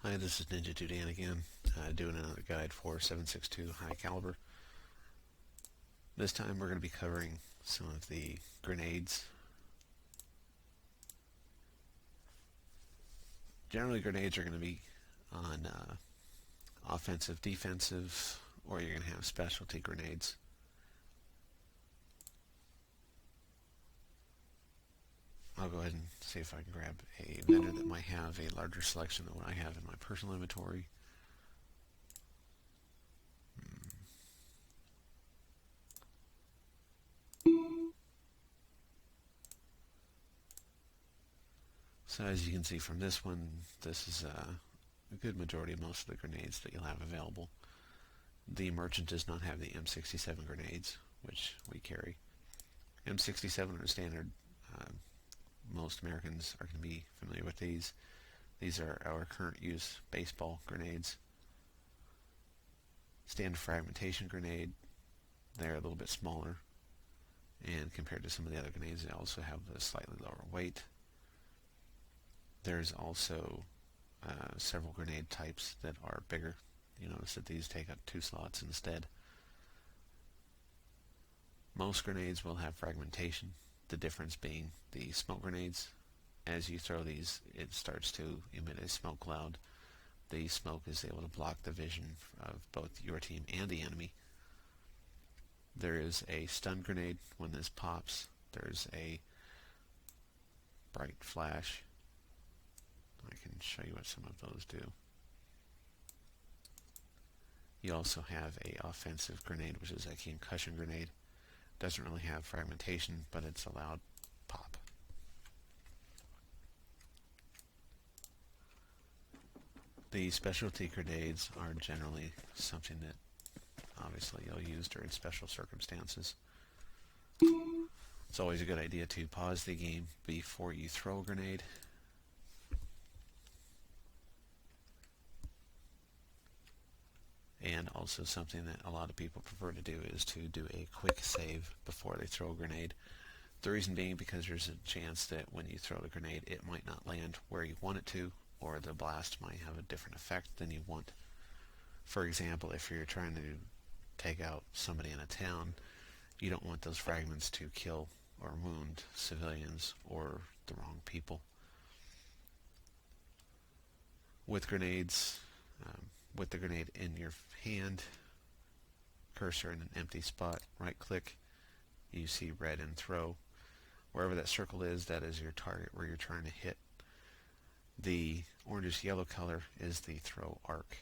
Hi, this is Ninja2dan again, doing another guide for 7.62 high caliber. This time we're going to be covering some of the grenades. Generally, grenades are going to be on offensive, defensive, or you're going to have specialty grenades. I'll go ahead and see if I can grab a vendor that might have a larger selection than what I have in my personal inventory. So as you can see from this one, this is a good majority of most of the grenades that you'll have available. The merchant does not have the M67 grenades, which we carry. M67 are standard. Uh, most Americans are going to be familiar with these. These are our current use baseball grenades. Standard fragmentation grenade, they're a little bit smaller, and compared to some of the other grenades, they also have a slightly lower weight. There's also several grenade types that are bigger. You notice that these take up 2 slots instead. Most grenades will have fragmentation, the difference being the smoke grenades. As you throw these, it starts to emit a smoke cloud. The smoke is able to block the vision of both your team and the enemy. There is a stun grenade. When this pops, there's a bright flash. I can show you what some of those do. You also have a offensive grenade, which is a concussion grenade. Doesn't really have fragmentation, but it's a loud pop. The specialty grenades are generally something that obviously you'll use during special circumstances. It's always a good idea to pause the game before you throw a grenade. And also something that a lot of people prefer to do is to do a quick save before they throw a grenade. The reason being because there's a chance that when you throw the grenade it might not land where you want it to, or the blast might have a different effect than you want. For example, if you're trying to take out somebody in a town, you don't want those fragments to kill or wound civilians or the wrong people. With grenades, with the grenade in your hand, cursor in an empty spot, right click, you see red and throw. Wherever that circle is, that is your target where you're trying to hit. The orangish yellow color is the throw arc.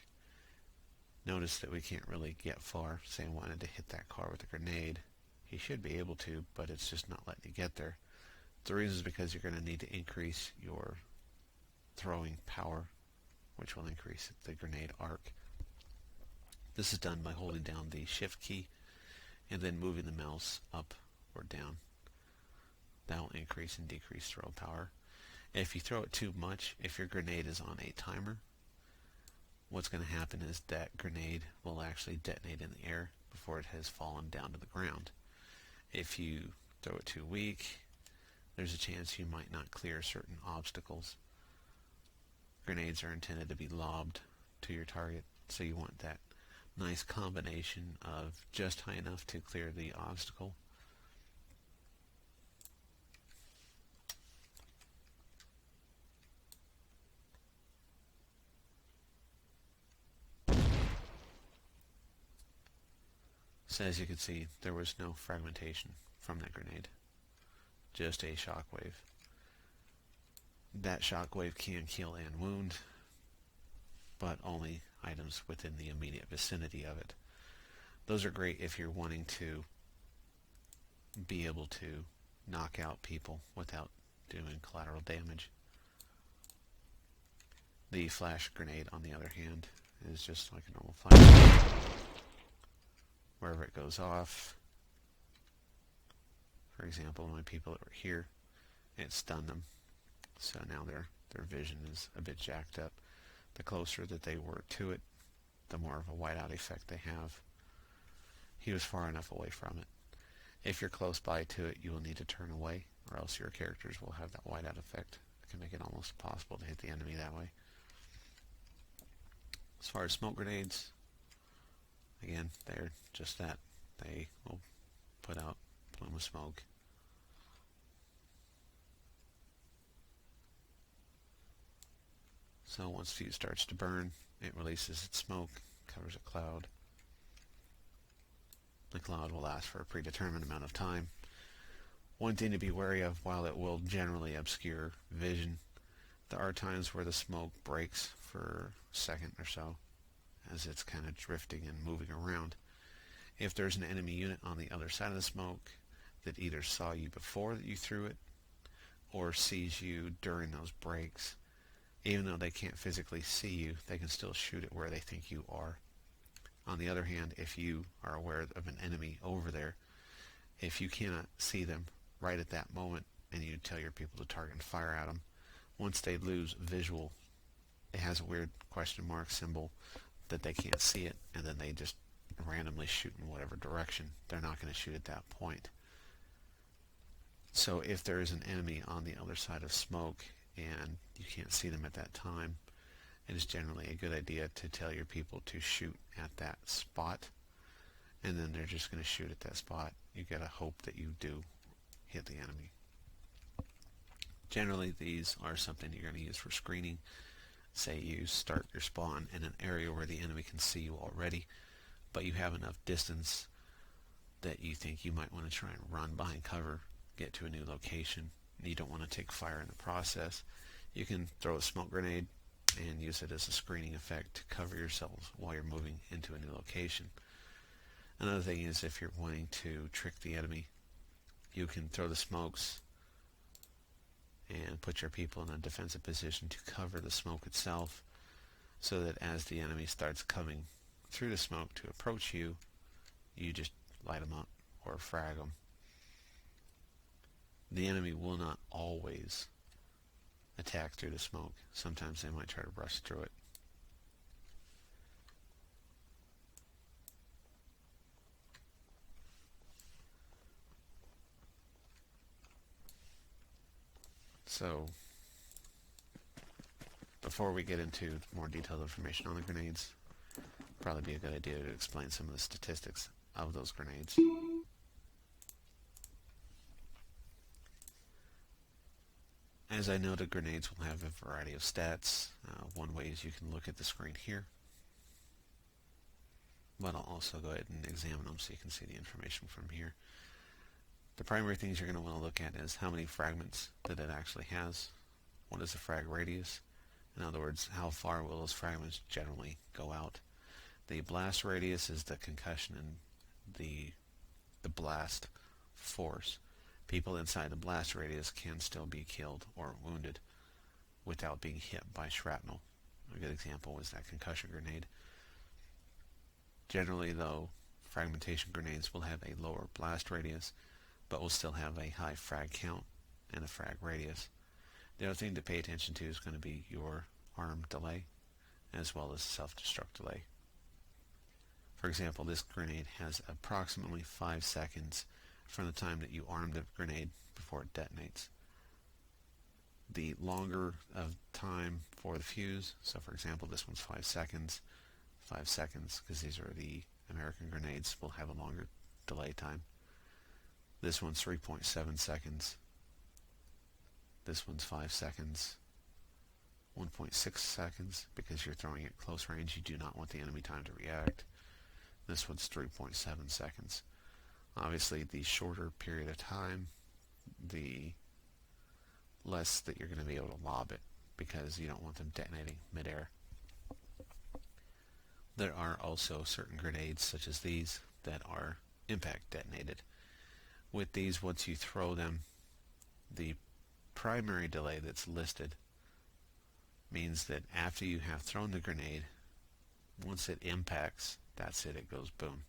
Notice that we can't really get far. Say I wanted to hit that car with a grenade. He should be able to, but it's just not letting you get there. The reason is because you're going to need to increase your throwing power, which will increase the grenade arc. This is done by holding down the shift key and then moving the mouse up or down. That will increase and decrease throw power. If you throw it too much, if your grenade is on a timer, what's going to happen is that grenade will actually detonate in the air before it has fallen down to the ground. If you throw it too weak, there's a chance you might not clear certain obstacles. Grenades are intended to be lobbed to your target, so you want that nice combination of just high enough to clear the obstacle. So as you can see, there was no fragmentation from that grenade, just a shockwave. That shockwave can kill and wound, but only items within the immediate vicinity of it. Those are great if you're wanting to be able to knock out people without doing collateral damage. The flash grenade, on the other hand, is just like a normal flash. Wherever it goes off, for example, my people that were here, it stunned them, so now their vision is a bit jacked up. The closer that they were to it, the more of a whiteout effect they have. He was far enough away from it. If you're close by to it, you will need to turn away, or else your characters will have that whiteout effect. It can make it almost impossible to hit the enemy that way. far as smoke grenades, again, they're just that. They will put out a plume of smoke. So once fuse starts to burn, it releases its smoke, covers a cloud. The cloud will last for a predetermined amount of time. One thing to be wary of, while it will generally obscure vision, there are times where the smoke breaks for a second or so as it's kind of drifting and moving around. If there's an enemy unit on the other side of the smoke that either saw you before that you threw it or sees you during those breaks, even though they can't physically see you, they can still shoot it where they think you are. On the other hand, if you are aware of an enemy over there, if you cannot see them right at that moment and you tell your people to target and fire at them, once they lose visual, it has a weird question mark symbol that they can't see it, and then they just randomly shoot in whatever direction. They're not going to shoot at that point. So if there is an enemy on the other side of smoke and you can't see them at that time, it is generally a good idea to tell your people to shoot at that spot, and then they're just going to shoot at that spot. You got to hope that you do hit the enemy. Generally, these are something you're going to use for screening. Say you start your spawn in an area where the enemy can see you already, but you have enough distance that you think you might want to try and run behind cover, get to a new location. You don't want to take fire in the process. You can throw a smoke grenade and use it as a screening effect to cover yourselves while you're moving into a new location. Another thing is, if you're wanting to trick the enemy, you can throw the smokes and put your people in a defensive position to cover the smoke itself, so that as the enemy starts coming through the smoke to approach you, you just light them up or frag them. The enemy will not always attack through the smoke. Sometimes they might try to rush through it. So, before we get into more detailed information on the grenades, probably be a good idea to explain some of the statistics of those grenades. As I noted, grenades will have a variety of stats. One way is you can look at the screen here, but I'll also go ahead and examine them so you can see the information from here. The primary things you're going to want to look at is how many fragments that it actually has. What is the frag radius? In other words, how far will those fragments generally go out? The blast radius is the concussion and the blast force. People inside the blast radius can still be killed or wounded without being hit by shrapnel. A good example was that concussion grenade. Generally, though, fragmentation grenades will have a lower blast radius, but will still have a high frag count and a frag radius. The other thing to pay attention to is going to be your arm delay, as well as self-destruct delay. For example, this grenade has approximately 5 seconds from the time that you arm the grenade before it detonates. The longer of time for the fuse, so for example this one's 5 seconds, because these are the American grenades, will have a longer delay time. This one's 3.7 seconds. This one's 5 seconds. 1.6 seconds, because you're throwing it close range, you do not want the enemy time to react. This one's 3.7 seconds. Obviously, the shorter period of time, the less that you're going to be able to lob it, because you don't want them detonating midair. There are also certain grenades, such as these, that are impact detonated. With these, once you throw them, the primary delay that's listed means that after you have thrown the grenade, once it impacts, that's it, it goes boom.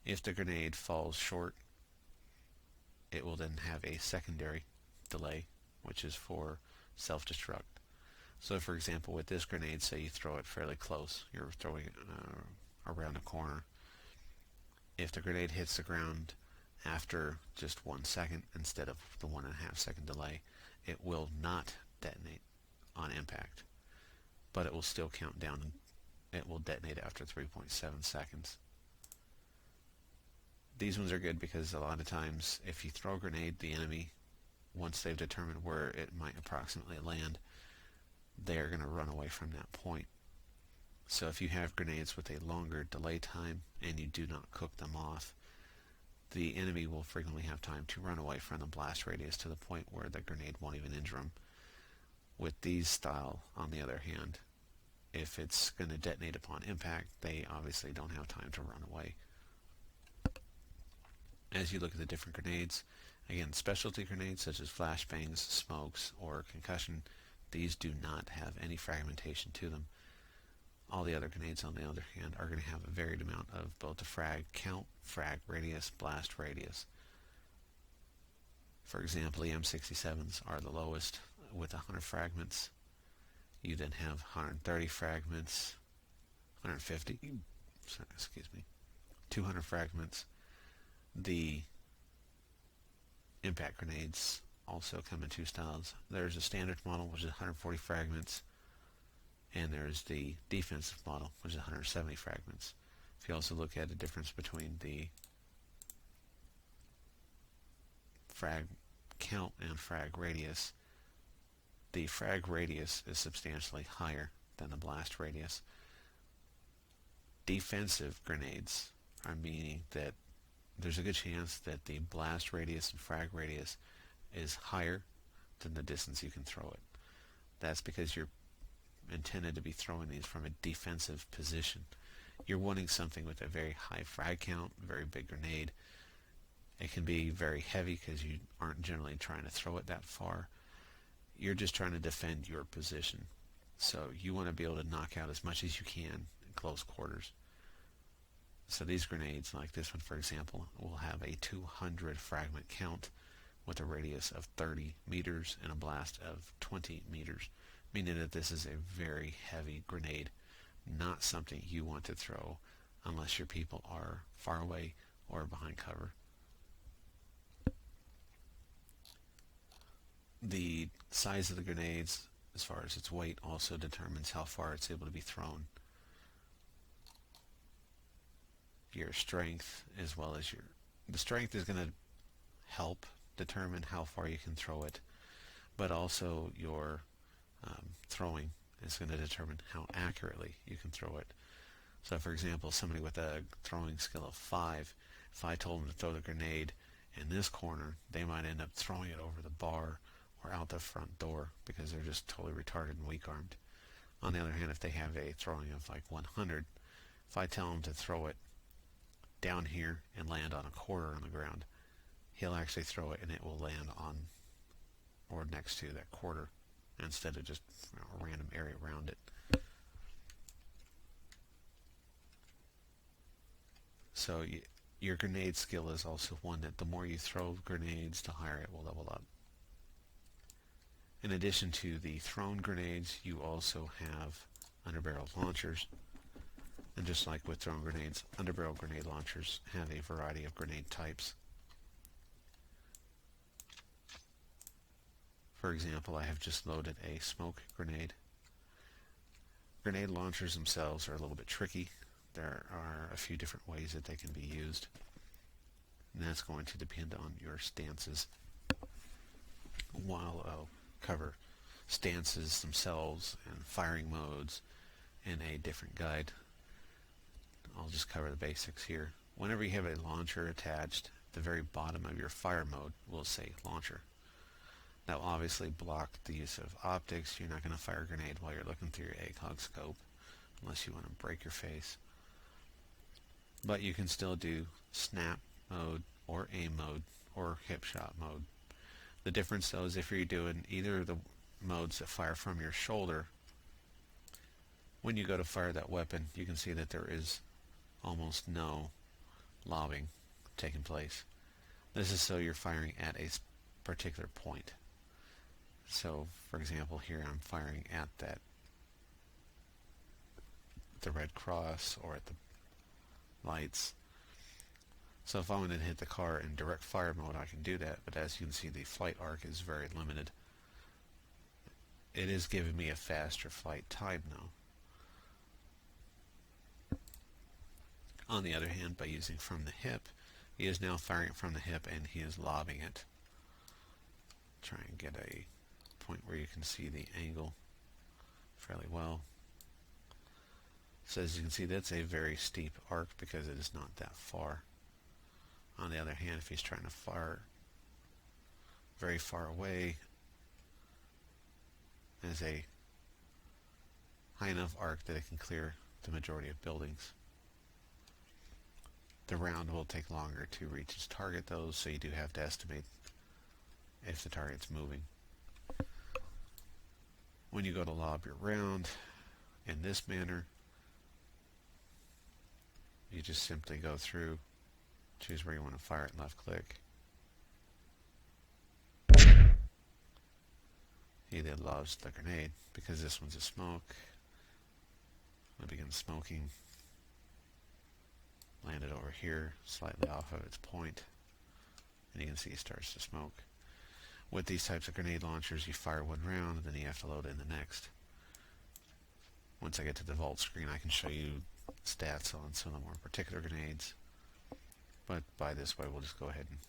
If the grenade falls short, it will then have a secondary delay, which is for self-destruct. So for example, with this grenade, say you throw it fairly close, you're throwing it around a corner. If the grenade hits the ground after just 1 second instead of the 1.5 second delay, it will not detonate on impact, but it will still count down it will detonate after 3.7 seconds. These ones are good because a lot of times if you throw a grenade, the enemy, once they've determined where it might approximately land, they are going to run away from that point. So if you have grenades with a longer delay time and you do not cook them off, the enemy will frequently have time to run away from the blast radius to the point where the grenade won't even injure them. With these style, on the other hand, if it's going to detonate upon impact, they obviously don't have time to run away. As you look at the different grenades, again, specialty grenades such as flashbangs, smokes, or concussion, these do not have any fragmentation to them. All the other grenades, on the other hand, are going to have a varied amount of both the frag count, frag radius, blast radius. For example, the M67s are the lowest with 100 fragments. You then have 130 fragments, 150, 200 fragments. The impact grenades also come in two styles. There's a standard model, which is 140 fragments, and there's the defensive model, which is 170 fragments. If you also look at the difference between the frag count and frag radius, the frag radius is substantially higher than the blast radius. Defensive grenades are meaning that there's a good chance that the blast radius and frag radius is higher than the distance you can throw it. That's because you're intended to be throwing these from a defensive position. You're wanting something with a very high frag count, very big grenade. It can be very heavy because you aren't generally trying to throw it that far. You're just trying to defend your position. So you want to be able to knock out as much as you can in close quarters. So these grenades, like this one for example, will have a 200 fragment count with a radius of 30 meters and a blast of 20 meters, meaning that this is a very heavy grenade, not something you want to throw unless your people are far away or behind cover. The size of the grenades, as far as its weight, also determines how far it's able to be thrown. Your strength, as well as the strength is going to help determine how far you can throw it, but also your throwing is going to determine how accurately you can throw it. So for example, somebody with a throwing skill of 5, if I told them to throw the grenade in this corner, they might end up throwing it over the bar or out the front door because they're just totally retarded and weak-armed. On the other hand, if they have a throwing of like 100, if I tell them to throw it down here and land on a quarter on the ground, he'll actually throw it and it will land on or next to that quarter instead of just a random area around it. So your grenade skill is also one that the more you throw grenades, the higher it will level up. In addition to the thrown grenades, you also have underbarrel launchers. And just like with thrown grenades, underbarrel grenade launchers have a variety of grenade types. For example, I have just loaded a smoke grenade. Grenade launchers themselves are a little bit tricky. There are a few different ways that they can be used, and that's going to depend on your stances. While I'll cover stances themselves and firing modes in a different guide, I'll just cover the basics here. Whenever you have a launcher attached, the very bottom of your fire mode will say launcher. That will obviously block the use of optics. You're not going to fire a grenade while you're looking through your ACOG scope unless you want to break your face. But you can still do snap mode or aim mode or hip shot mode. The difference though is if you're doing either of the modes that fire from your shoulder, when you go to fire that weapon, you can see that there is almost no lobbing taking place. This is so you're firing at a particular point. So, for example, here I'm firing at the red cross or at the lights. So if I want to hit the car in direct fire mode, I can do that, but as you can see, the flight arc is very limited. It is giving me a faster flight time now. On the other hand, by using from the hip, he is now firing it from the hip and he is lobbing it. Try and get a point where you can see the angle fairly well. So as you can see, that's a very steep arc because it is not that far. On the other hand, if he's trying to fire very far away, there's a high enough arc that it can clear the majority of buildings. The round will take longer to reach its target though, so you do have to estimate if the target's moving. When you go to lob your round in this manner, you just simply go through, choose where you want to fire it, left click. He then lobs the grenade. Because this one's a smoke, I'm going to begin smoking. Land it over here, slightly off of its point, and you can see it starts to smoke. With these types of grenade launchers, you fire one round, and then you have to load in the next. Once I get to the vault screen, I can show you stats on some of the more particular grenades, but by this way, we'll just go ahead and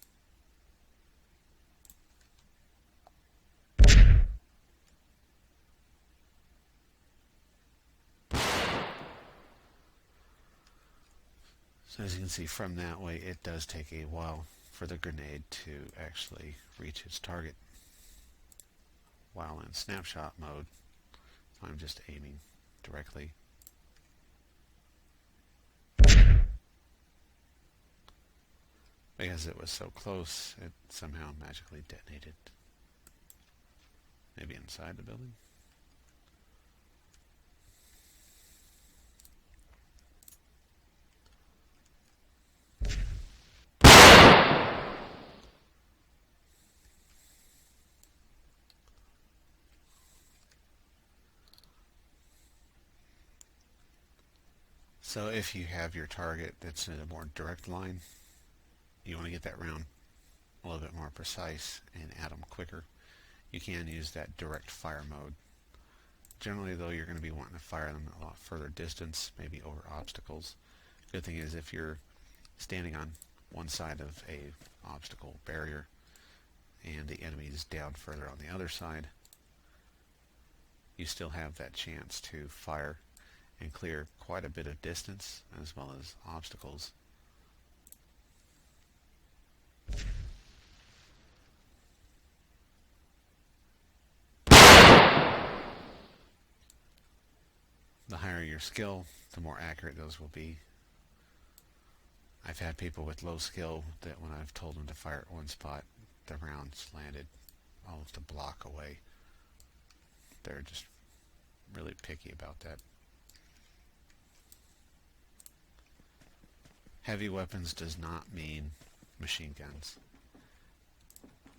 so as you can see from that way, it does take a while for the grenade to actually reach its target. While in snapshot mode, I'm just aiming directly. Because it was so close, it somehow magically detonated. Maybe inside the building? So if you have your target that's in a more direct line, you want to get that round a little bit more precise and add them quicker, you can use that direct fire mode. Generally though, you're going to be wanting to fire them a lot further distance, maybe over obstacles. Good thing is if you're standing on one side of a obstacle barrier and the enemy is down further on the other side, you still have that chance to fire and clear quite a bit of distance as well as obstacles. The higher your skill, the more accurate those will be. I've had people with low skill that when I've told them to fire at one spot, the rounds landed almost a block away. They're just really picky about that. Heavy weapons does not mean machine guns.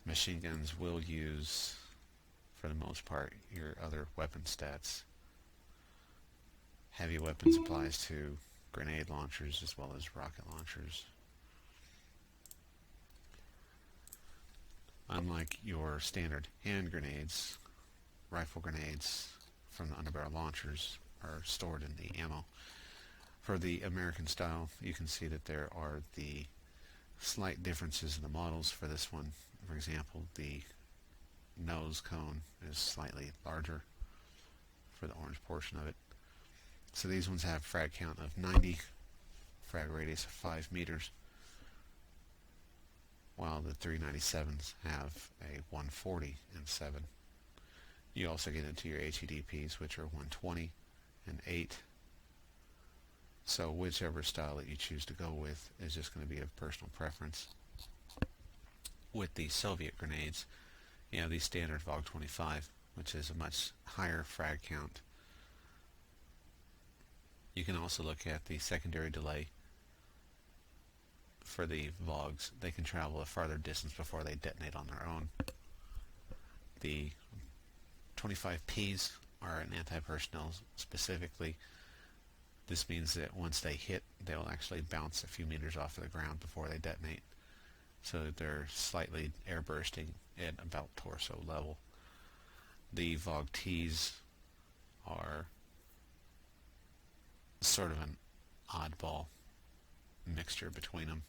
Machine guns will use, for the most part, your other weapon stats. Heavy weapons applies to grenade launchers as well as rocket launchers. Unlike your standard hand grenades, rifle grenades from the underbarrel launchers are stored in the ammo. For the American style, you can see that there are the slight differences in the models for this one. For example, the nose cone is slightly larger for the orange portion of it. So these ones have frag count of 90, frag radius of 5 meters, while the 397s have a 140 and 7. You also get into your HEDPs, which are 120 and 8. So whichever style that you choose to go with is just going to be of personal preference. With the Soviet grenades, you have the standard VOG 25, which is a much higher frag count. You can also look at the secondary delay for the VOGs. They can travel a farther distance before they detonate on their own. The 25Ps are an anti-personnel specifically. This means that once they hit, they will actually bounce a few meters off of the ground before they detonate. So they're slightly air bursting at about torso level. The VOG Ts are sort of an oddball mixture between them.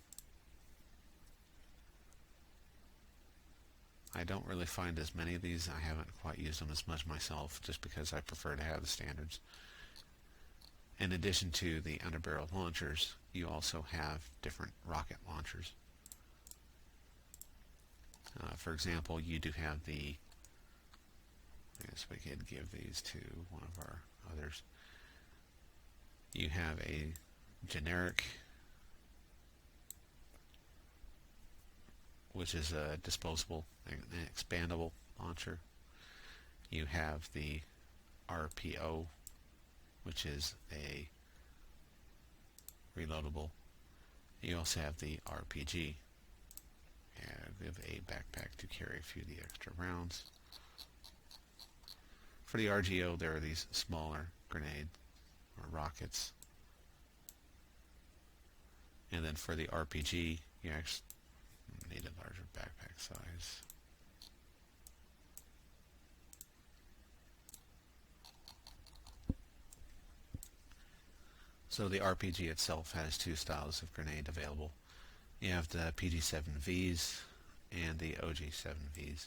I don't really find as many of these. I haven't quite used them as much myself, just because I prefer to have the standards. In addition to the underbarrel launchers, you also have different rocket launchers. For example, you do have the, I guess we could give these to one of our others. You have a generic, which is a disposable and expandable launcher. You have the RPO, which is a reloadable. You also have the RPG. Give a backpack to carry a few of the extra rounds. For the RGO, there are these smaller grenade or rockets. And then for the RPG, you actually need a larger backpack size. So the RPG itself has two styles of grenade available. You have the PG-7Vs and the OG-7Vs.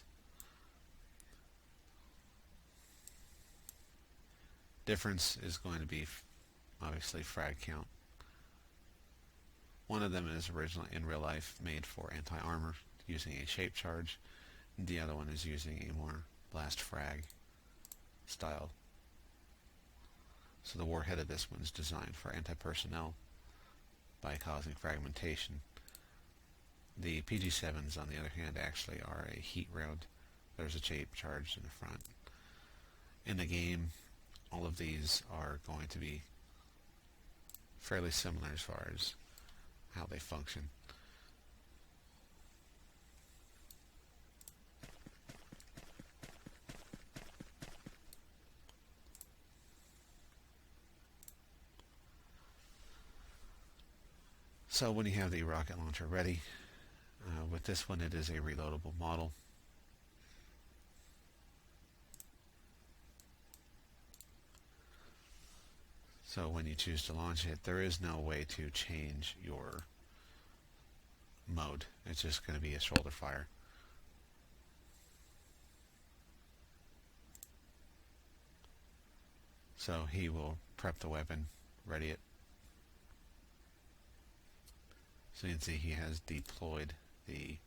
Difference is going to be obviously frag count. One of them is originally in real life made for anti-armor using a shape charge. The other one is using a more blast frag style. So the warhead of this one is designed for anti-personnel by causing fragmentation. The PG-7s, on the other hand, actually are a heat round. There's a shape charge in the front. In the game, all of these are going to be fairly similar as far as how they function. So when you have the rocket launcher ready, with this one it is a reloadable model. So when you choose to launch it, there is no way to change your mode. It's just going to be a shoulder fire. So he will prep the weapon, ready it. So you can see he has deployed the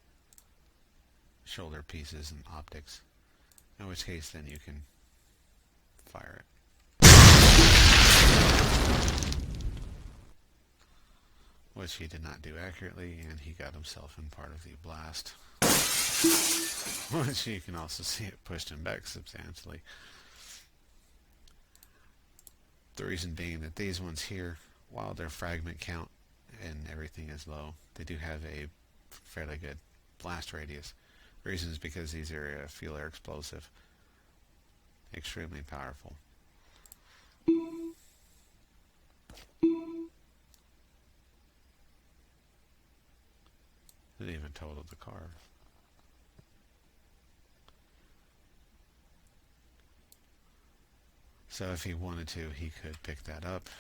shoulder pieces and optics, in which case then you can fire it. Which he did not do accurately, and he got himself in part of the blast. Which you can also see it pushed him back substantially. The reason being that these ones here, while their fragment count and everything is low, they do have a fairly good blast radius. The reason is because these are a fuel air explosive. Extremely powerful. It even totaled the car. So if he wanted to, he could pick that up.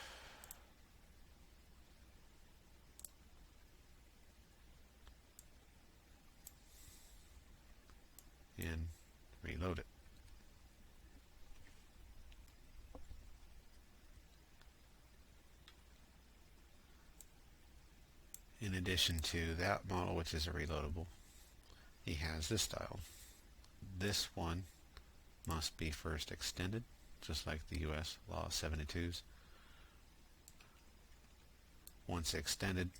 And reload it. In addition to that model, which is a reloadable, he has this style. This one must be first extended, just like the US Law 72s. Once extended,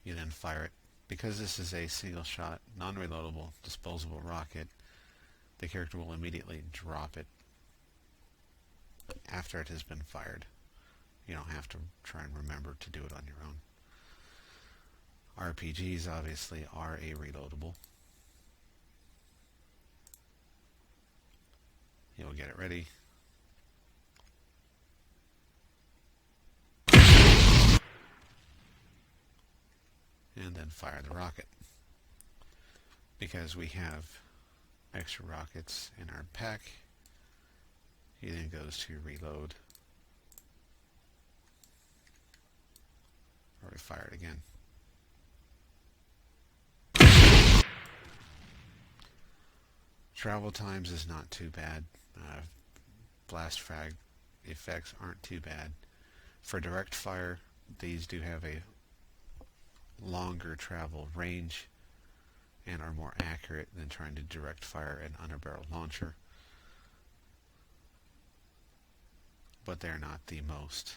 you then fire it. Because this is a single shot, non-reloadable, disposable rocket, the character will immediately drop it after it has been fired. You don't have to try and remember to do it on your own. RPGs obviously are a reloadable. You'll get it ready. And then fire the rocket. Because we have extra rockets in our pack. He then goes to reload. Or we fire it again. Travel times is not too bad. Blast frag effects aren't too bad. For direct fire, these do have a longer travel range and are more accurate than trying to direct fire an underbarrel launcher. But they're not the most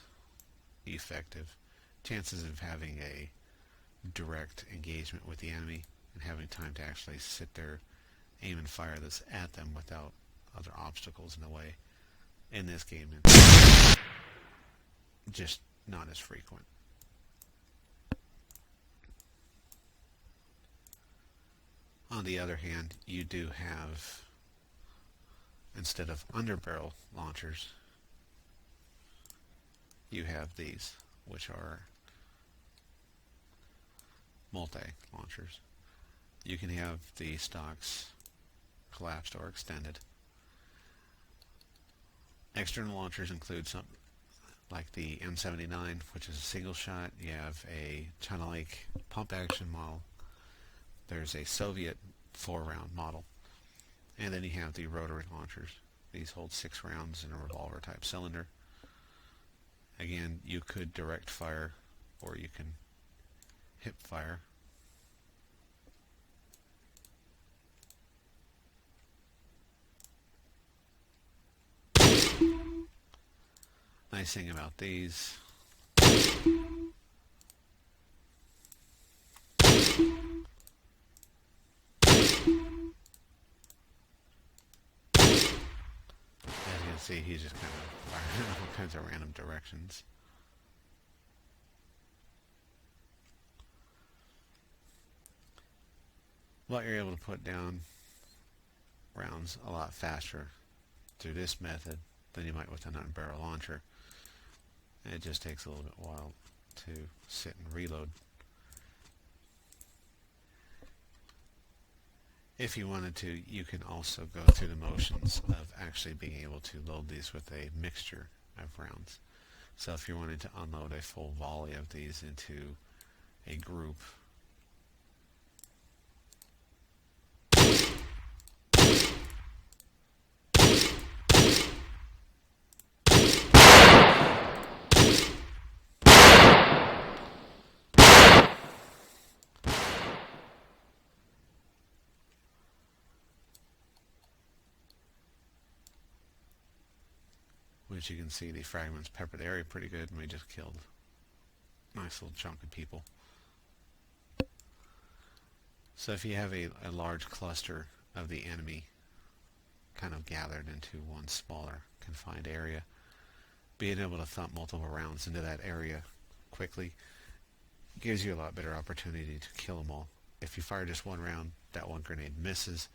effective. Chances of having a direct engagement with the enemy and having time to actually sit there, aim and fire this at them without other obstacles in the way, in this game it's just not as frequent. On the other hand, you do have, instead of underbarrel launchers, you have these, which are multi-launchers. You can have the stocks collapsed or extended. External launchers include some like the M79, which is a single shot. You have a China Lake pump action model. There's a Soviet 4-round model. And then you have the rotary launchers. These hold 6 rounds in a revolver type cylinder. Again, you could direct fire or you can hip fire. Nice thing about these, as you can see, he's just kind of firing in all kinds of random directions. But you're able to put down rounds a lot faster through this method than you might with an underbarrel launcher. And it just takes a little bit while to sit and reload. If you wanted to, you can also go through the motions of actually being able to load these with a mixture of rounds. So if you wanted to unload a full volley of these into a group, which you can see the fragments pepper the area pretty good, and we just killed a nice little chunk of people. So if you have a large cluster of the enemy kind of gathered into one smaller confined area, being able to thump multiple rounds into that area quickly gives you a lot better opportunity to kill them all. If you fire just one round, that one grenade misses.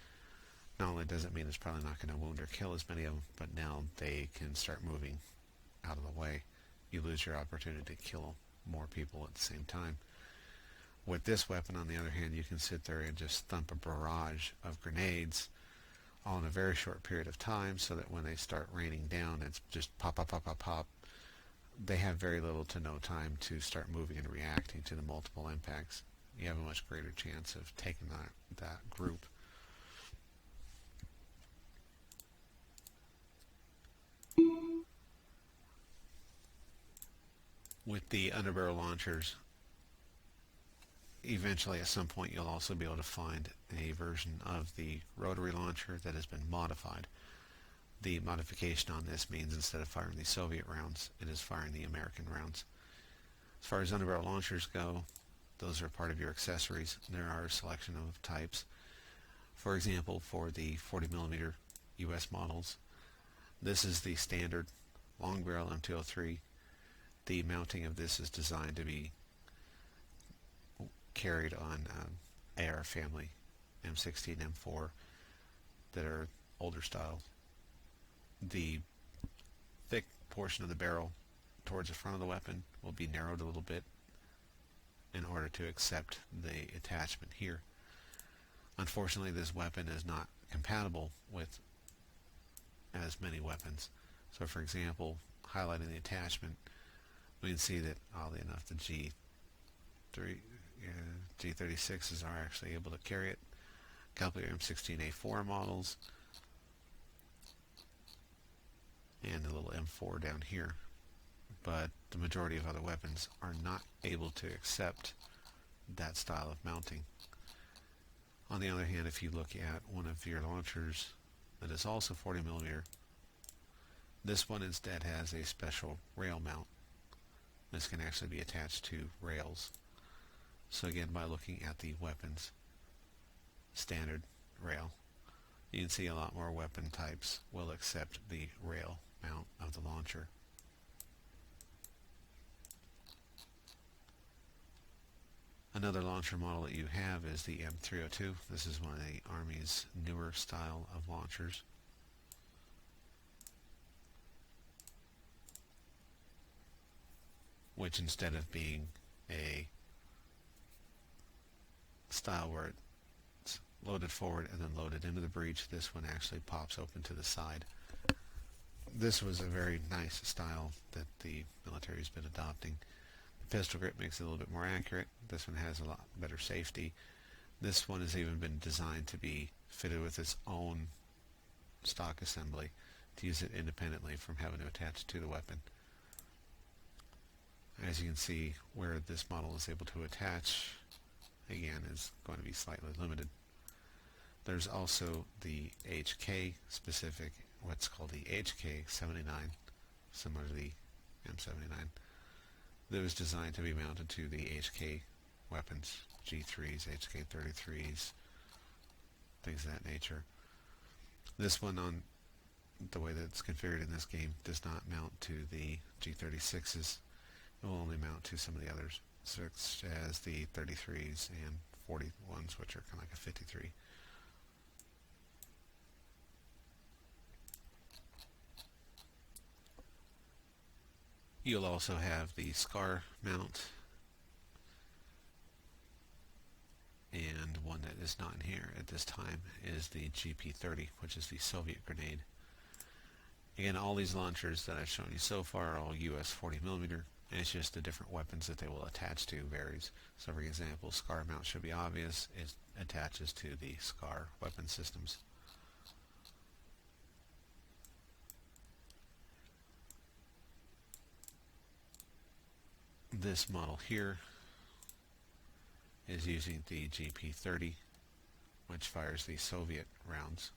Not only does it mean it's probably not going to wound or kill as many of them, but now they can start moving out of the way. You lose your opportunity to kill more people at the same time. With this weapon, on the other hand, you can sit there and just thump a barrage of grenades all in a very short period of time, so that when they start raining down, it's just pop, pop, pop, pop, pop. They have very little to no time to start moving and reacting to the multiple impacts. You have a much greater chance of taking that group. With the underbarrel launchers, eventually at some point you'll also be able to find a version of the rotary launcher that has been modified. The modification on this means instead of firing the Soviet rounds, it is firing the American rounds. As far as underbarrel launchers go, those are part of your accessories. There are a selection of types. For example, for the 40mm US models, this is the standard long barrel M203. The mounting of this is designed to be carried on AR family M16, M4 that are older style. The thick portion of the barrel towards the front of the weapon will be narrowed a little bit in order to accept the attachment here. Unfortunately, this weapon is not compatible with as many weapons. So for example, highlighting the attachment, we can see that oddly enough the G36s are actually able to carry it. Calibre M16A4 models and the little M4 down here. But the majority of other weapons are not able to accept that style of mounting. On the other hand, if you look at one of your launchers that is also 40mm, this one instead has a special rail mount. This can actually be attached to rails. So again, by looking at the weapons standard rail, you can see a lot more weapon types will accept the rail mount of the launcher. Another launcher model that you have is the M302. This is one of the Army's newer style of launchers. Which instead of being a style where it's loaded forward and then loaded into the breech, this one actually pops open to the side. This was a very nice style that the military has been adopting. The pistol grip makes it a little bit more accurate. This one has a lot better safety. This one has even been designed to be fitted with its own stock assembly to use it independently from having to attach it to the weapon. As you can see, where this model is able to attach, again, is going to be slightly limited. There's also the HK specific, what's called the HK79, similar to the M79, that was designed to be mounted to the HK weapons, G3s, HK33s, things of that nature. This one, on the way that it's configured in this game, does not mount to the G36s. It will only mount to some of the others, such as the 33s and 41s, which are kind of like a 53. You'll also have the SCAR mount, and one that is not in here at this time is the GP30, which is the Soviet grenade. Again, all these launchers that I've shown you so far are all US 40mm. And it's just the different weapons that they will attach to varies. So for example, SCAR mount should be obvious. It attaches to the SCAR weapon systems. This model here is using the GP30, which fires the Soviet rounds.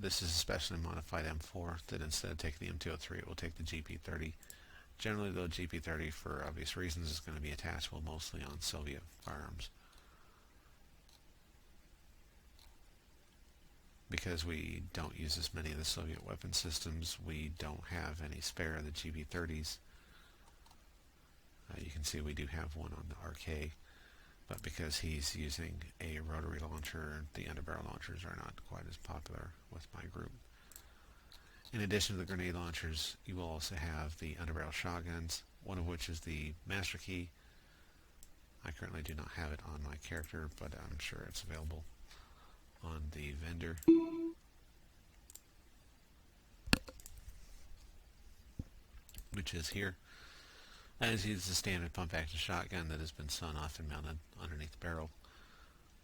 This is a specially modified M4 that instead of taking the M203, it will take the GP30. Generally, though, GP30, for obvious reasons, is going to be attachable mostly on Soviet firearms. Because we don't use as many of the Soviet weapon systems, we don't have any spare of the GP30s. You can see we do have one on the RK, but because he's using a rotary launcher, the underbarrel launchers are not quite as popular with my group. In addition to the grenade launchers, you will also have the underbarrel shotguns, one of which is the Master Key. I currently do not have it on my character, but I'm sure it's available on the vendor. Which is here. As is the standard pump-action shotgun that has been sewn off and mounted underneath the barrel.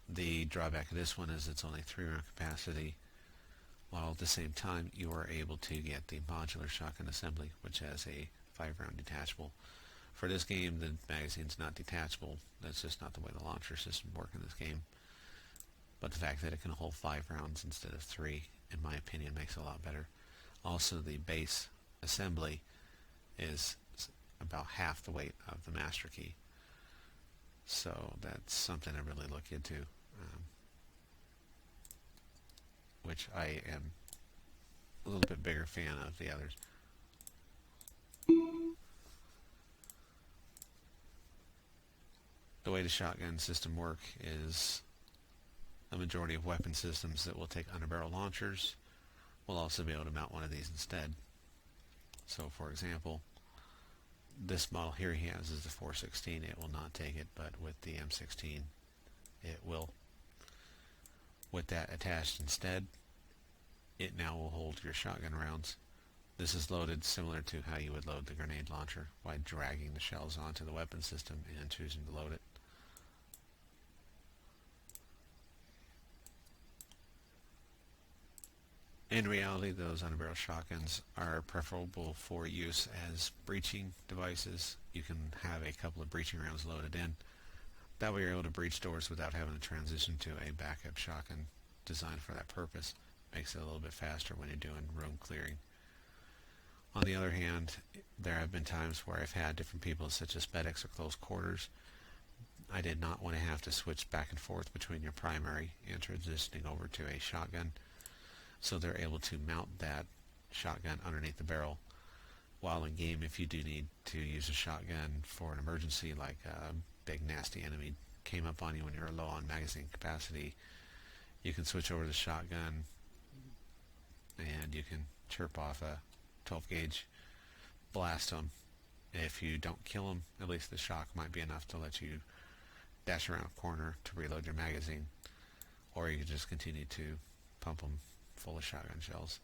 The drawback of this one is it's only 3-round capacity, while at the same time you are able to get the modular shotgun assembly, which has a 5-round detachable. For this game, the magazine's not detachable. That's just not the way the launcher system works in this game. But the fact that it can hold 5 rounds instead of 3, in my opinion, makes it a lot better. Also, the base assembly is about half the weight of the Master Key. So that's something to really look into, which I am a little bit bigger fan of the others. The way the shotgun system works is a majority of weapon systems that will take underbarrel launchers will also be able to mount one of these instead. So for example, this model here he has is the 416. It will not take it, but with the M16 it will. With that attached instead, it now will hold your shotgun rounds. This is loaded similar to how you would load the grenade launcher, by dragging the shells onto the weapon system and choosing to load it. In reality, those underbarrel shotguns are preferable for use as breaching devices. You can have a couple of breaching rounds loaded in. That way you're able to breach doors without having to transition to a backup shotgun designed for that purpose. Makes it a little bit faster when you're doing room clearing. On the other hand, there have been times where I've had different people, such as medics or close quarters. I did not want to have to switch back and forth between your primary and transitioning over to a shotgun. So they're able to mount that shotgun underneath the barrel. While in game, if you do need to use a shotgun for an emergency, like a big nasty enemy came up on you when you're low on magazine capacity, you can switch over to the shotgun and you can chirp off a 12 gauge, blast them. If you don't kill them, at least the shock might be enough to let you dash around a corner to reload your magazine, or you can just continue to pump them full of shotgun shells.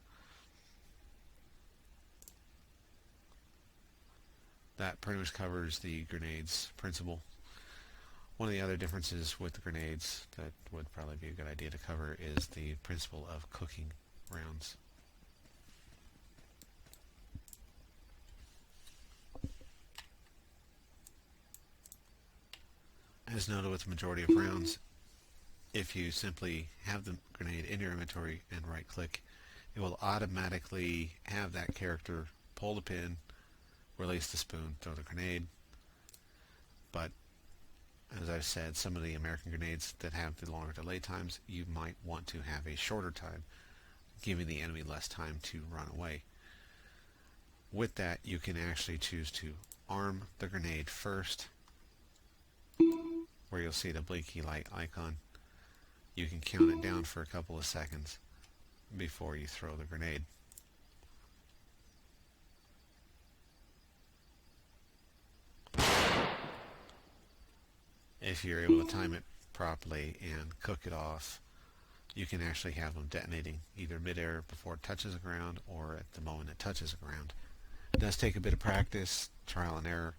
That pretty much covers the grenades principle. One of the other differences with the grenades that would probably be a good idea to cover is the principle of cooking rounds. As noted with the majority of rounds, if you simply have the grenade in your inventory and right click, it will automatically have that character pull the pin, release the spoon, throw the grenade. But as I've said, some of the American grenades that have the longer delay times, you might want to have a shorter time, giving the enemy less time to run away. With that, you can actually choose to arm the grenade first, where you'll see the blinky light icon. You can count it down for a couple of seconds before you throw the grenade. If you're able to time it properly and cook it off, you can actually have them detonating either midair before it touches the ground or at the moment it touches the ground. It does take a bit of practice, trial and error,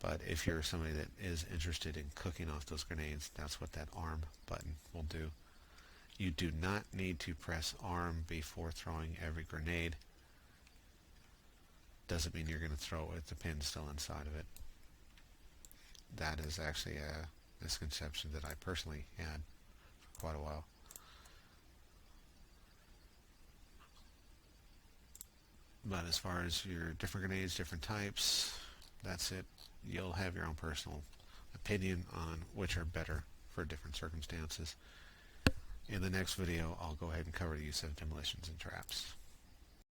but if you're somebody that is interested in cooking off those grenades, that's what that arm button will do. You do not need to press arm before throwing every grenade. Doesn't mean you're going to throw it with the pin still inside of it. That is actually a misconception that I personally had for quite a while. But as far as your different grenades, different types, that's it. You'll have your own personal opinion on which are better for different circumstances. In the next video, I'll go ahead and cover the use of demolitions and traps.